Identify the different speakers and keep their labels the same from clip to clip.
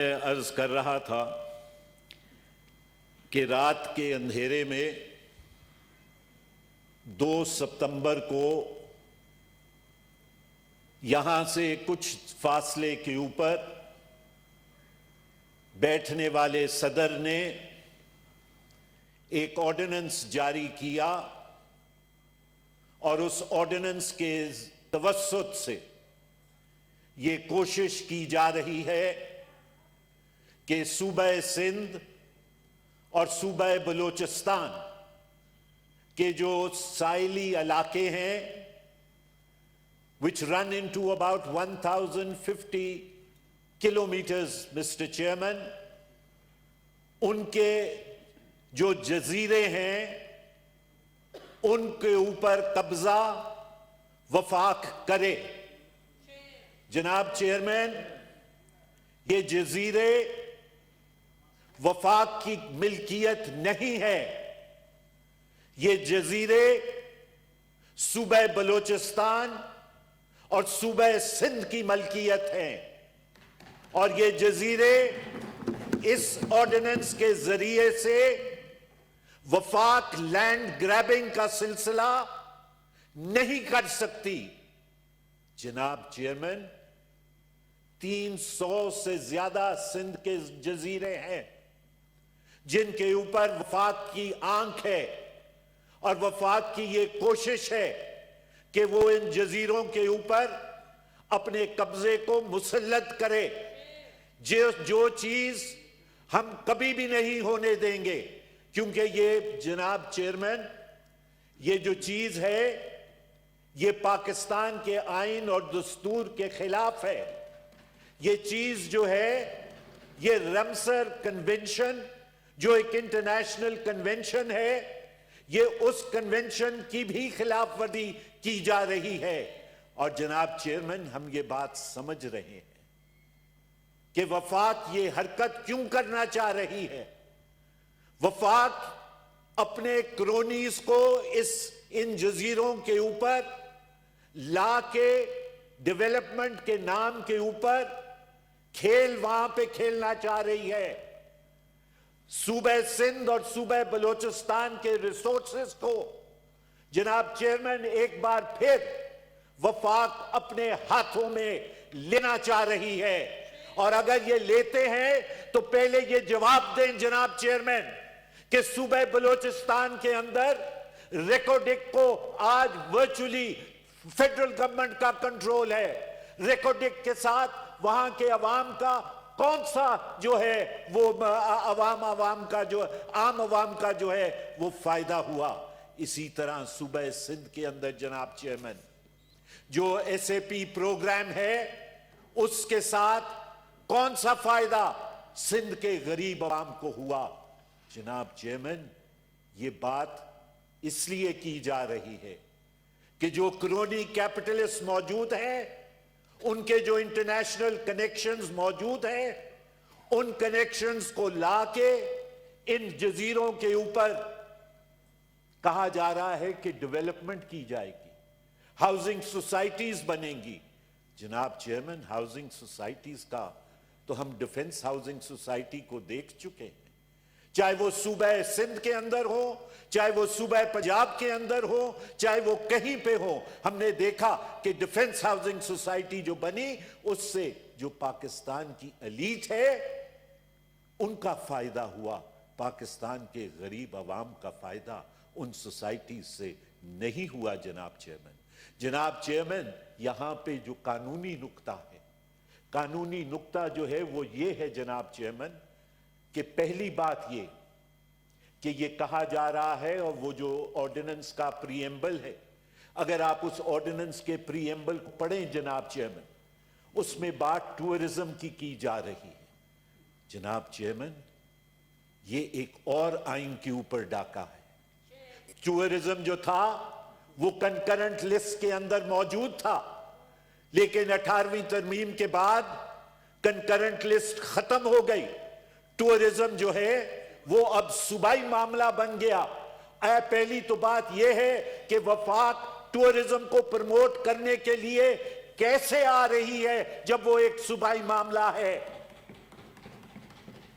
Speaker 1: عرض کر رہا تھا کہ رات کے اندھیرے میں 2 ستمبر کو یہاں سے کچھ فاصلے کے اوپر بیٹھنے والے صدر نے ایک آرڈیننس جاری کیا اور اس آرڈیننس کے توسط سے یہ کوشش کی جا رہی ہے کہ صوبہ سندھ اور صوبہ بلوچستان کے جو ساحلی علاقے ہیں which run into about 1050 kilometers, Mr. Chairman, ان کے جو جزیرے ہیں ان کے اوپر قبضہ وفاق کرے۔ جناب چیئرمین، یہ جزیرے وفاق کی ملکیت نہیں ہے، یہ جزیرے صوبہ بلوچستان اور صوبہ سندھ کی ملکیت ہیں، اور یہ جزیرے اس آرڈیننس کے ذریعے سے وفاق لینڈ گریبنگ کا سلسلہ نہیں کر سکتی۔ جناب چیئرمین، 300 سے زیادہ سندھ کے جزیرے ہیں جن کے اوپر وفاق کی آنکھ ہے، اور وفاق کی یہ کوشش ہے کہ وہ ان جزیروں کے اوپر اپنے قبضے کو مسلط کرے، جو چیز ہم کبھی بھی نہیں ہونے دیں گے، کیونکہ یہ جناب چیئرمین یہ جو چیز ہے یہ پاکستان کے آئین اور دستور کے خلاف ہے۔ یہ چیز جو ہے یہ رمسر کنونشن جو ایک انٹرنیشنل کنونشن ہے، یہ اس کنونشن کی بھی خلاف ورزی کی جا رہی ہے۔ اور جناب چیئرمین، ہم یہ بات سمجھ رہے ہیں کہ وفاق یہ حرکت کیوں کرنا چاہ رہی ہے۔ وفاق اپنے کرونیز کو ان جزیروں کے اوپر لا کے ڈیولپمنٹ کے نام کے اوپر کھیل وہاں پہ کھیلنا چاہ رہی ہے۔ صوبہ سندھ اور صوبہ بلوچستان کے ریسورسز کو جناب چیئرمین ایک بار پھر وفاق اپنے ہاتھوں میں لینا چاہ رہی ہے، اور اگر یہ لیتے ہیں تو پہلے یہ جواب دیں جناب چیئرمین کہ صوبہ بلوچستان کے اندر ریکارڈک کو آج ورچولی فیڈرل گورنمنٹ کا کنٹرول ہے۔ ریکارڈک کے ساتھ وہاں کے عوام کا کون سا جو ہے وہ عام عوام کا جو ہے وہ فائدہ ہوا۔ اسی طرح صوبہ سندھ کے اندر جناب چیئرمین جو ایس اے پی پروگرام ہے اس کے ساتھ کون سا فائدہ سندھ کے غریب عوام کو ہوا۔ جناب چیئرمین، یہ بات اس لیے کی جا رہی ہے کہ جو کرونی کیپٹلسٹ موجود ہیں، ان کے جو انٹرنیشنل کنیکشنز موجود ہیں، ان کنیکشنز کو لا کے ان جزیروں کے اوپر کہا جا رہا ہے کہ ڈیولپمنٹ کی جائے گی، ہاؤسنگ سوسائٹیز بنیں گی۔ جناب چیئرمین، ہاؤسنگ سوسائٹیز کا تو ہم ڈیفنس ہاؤسنگ سوسائٹی کو دیکھ چکے ہیں، چاہے وہ صوبہ سندھ کے اندر ہو، چاہے وہ صوبہ پنجاب کے اندر ہو، چاہے وہ کہیں پہ ہو، ہم نے دیکھا کہ ڈیفنس ہاؤسنگ سوسائٹی جو بنی اس سے جو پاکستان کی ایلیٹ ہے ان کا فائدہ ہوا، پاکستان کے غریب عوام کا فائدہ ان سوسائٹیز سے نہیں ہوا۔ جناب چیئرمین، جناب چیئرمین، یہاں پہ جو قانونی نکتہ ہے، قانونی نکتہ جو ہے وہ یہ ہے جناب چیئرمین کہ پہلی بات یہ کہ یہ کہا جا رہا ہے، اور وہ جو آرڈیننس کا پریمبل ہے، اگر آپ اس آرڈیننس کے پریمبل کو پڑھیں جناب چیئرمین، اس میں بات ٹورزم کی جا رہی ہے۔ جناب چیئرمین، یہ ایک اور آئین کے اوپر ڈاکہ ہے۔ ٹورزم جو تھا وہ کنکرنٹ لسٹ کے اندر موجود تھا، لیکن 18ویں ترمیم کے بعد کنکرنٹ لسٹ ختم ہو گئی۔ ٹورزم جو ہے وہ اب صوبائی معاملہ بن گیا۔ پہلی تو بات یہ ہے کہ وفاق ٹورزم کو پروموٹ کرنے کے لیے کیسے آ رہی ہے جب وہ ایک صوبائی معاملہ ہے؟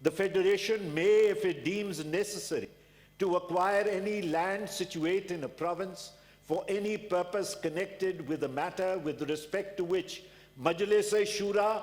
Speaker 1: The Federation may, if it deems necessary, to acquire any land situate in a province for any purpose connected with a matter with respect to which Majlis-e-Shura.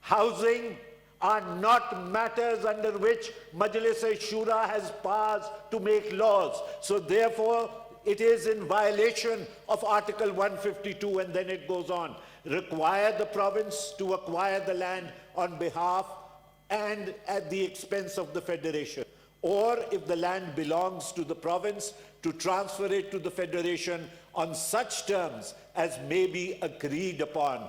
Speaker 1: housing are not matters under which Majlis-e-Shura has powers to make laws. So therefore, it is in violation of Article 152, and then it goes on. Require the province to acquire the land on behalf and at the expense of the Federation. Or if the land belongs to the province, to transfer it to the Federation on such terms as may be agreed upon.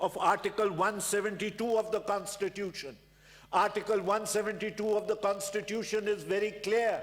Speaker 1: of Article 172 of the Constitution. Article 172 of the Constitution is very clear.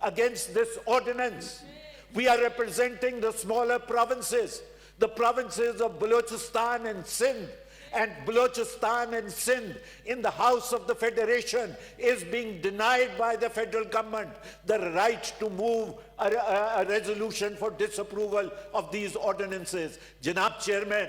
Speaker 1: against this ordinance. We are representing the smaller provinces, the provinces of Balochistan and Sindh. And Balochistan and Sindh in the House of the Federation is being denied by the federal government the right to move a resolution for disapproval of these ordinances. Janab Chairman,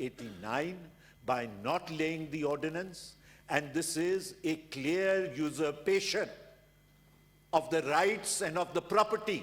Speaker 1: 89 by not laying the ordinance, and this is a clear usurpation of the rights and of the property.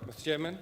Speaker 2: Mr. Chairman,